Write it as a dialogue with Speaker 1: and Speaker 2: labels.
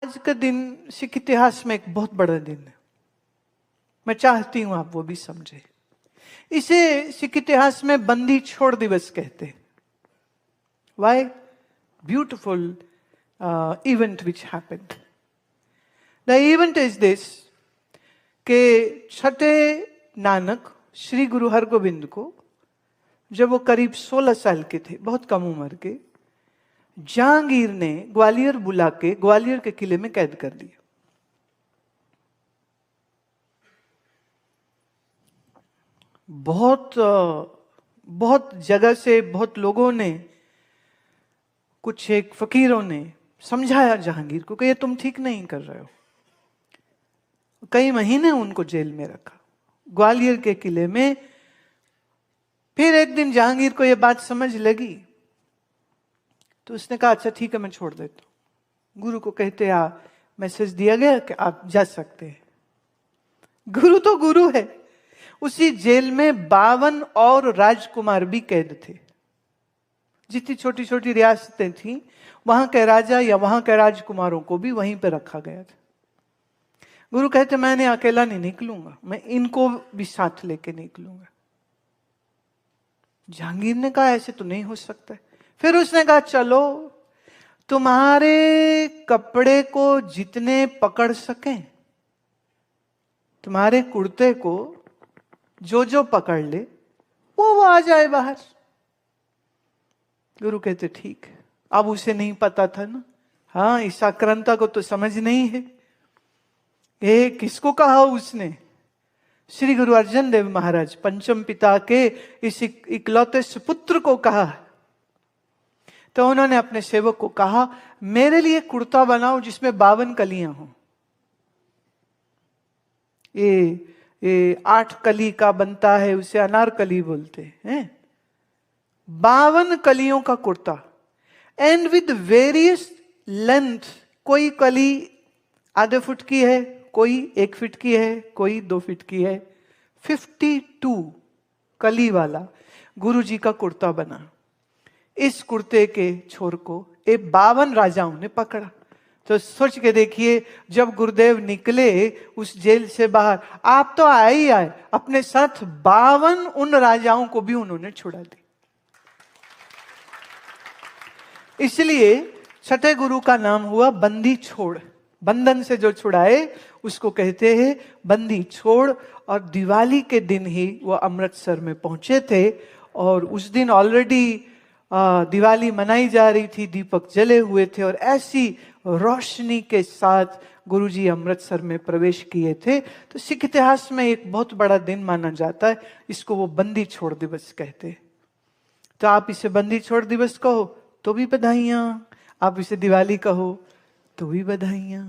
Speaker 1: आज का दिन सिख इतिहास में एक बहुत बड़ा दिन है। मैं चाहती हूं आप वो भी समझे। इसे सिख इतिहास में बंदी छोड़ दिवस कहते हैं। Why? Beautiful event which happened. The event is this कि छठे नानक श्री गुरु हरगोबिंद को जब वो करीब 16 साल के थे, बहुत कम उम्र के, जहांगीर ने ग्वालियर बुला के ग्वालियर के किले में कैद कर दिया। बहुत जगह से बहुत लोगों ने, कुछ एक फकीरों ने समझाया जहांगीर को कि ये तुम ठीक नहीं कर रहे हो। कई महीने उनको जेल में रखा ग्वालियर के किले में। फिर एक दिन जहांगीर को ये बात समझ लगी तो उसने कहा अच्छा ठीक है मैं छोड़ देता हूं। गुरु को कहते मैसेज दिया गया कि आप जा सकते हैं। गुरु तो गुरु है। उसी जेल में 52 और राजकुमार भी कैद थे। जितनी छोटी छोटी रियासतें थीं वहां के राजा या वहां के राजकुमारों को भी वहीं पर रखा गया था। गुरु कहते मैंने अकेला नहीं निकलूंगा, मैं इनको भी साथ लेके निकलूंगा। जहांगीर ने कहा ऐसे तो नहीं हो सकता। फिर उसने कहा चलो तुम्हारे कपड़े को जितने पकड़ सकें, तुम्हारे कुर्ते को जो पकड़ ले वो आ जाए बाहर। गुरु कहते ठीक है। अब उसे नहीं पता था ना, हाँ इस आक्रांता को तो समझ नहीं है। किसको कहा उसने? श्री गुरु अर्जन देव महाराज पंचम पिता के इस इकलौते सुपुत्र को कहा। तो उन्होंने अपने सेवक को कहा मेरे लिए कुर्ता बनाओ जिसमें 52 कलियां हों। ये 8 कली का बनता है, उसे अनारकली बोलते हैं। 52 कलियों का kurta and with various length. कोई कली आधे फुट की है, कोई 1 फीट की है, कोई 2 फीट की है। 52 कली वाला गुरु जी का कुर्ता बना। इस कुर्ते के छोर को 52 राजाओं ने पकड़ा। तो सोच के देखिए, जब गुरुदेव निकले उस जेल से बाहर, आप तो आए ही आए, अपने साथ 52 उन राजाओं को भी उन्होंने छुड़ा दी। इसलिए छठे गुरु का नाम हुआ बंदी छोड़। बंधन से जो छुड़ाए उसको कहते हैं बंदी छोड़। और दिवाली के दिन ही वो अमृतसर में पहुंचे थे, और उस दिन ऑलरेडी दिवाली मनाई जा रही थी, दीपक जले हुए थे, और ऐसी रोशनी के साथ गुरुजी अमृतसर में प्रवेश किए थे। तो सिख इतिहास में एक बहुत बड़ा दिन माना जाता है, इसको वो बंदी छोड़ दिवस कहते हैं। तो आप इसे बंदी छोड़ दिवस कहो तो भी बधाइयां, आप इसे दिवाली कहो तो भी बधाइयां।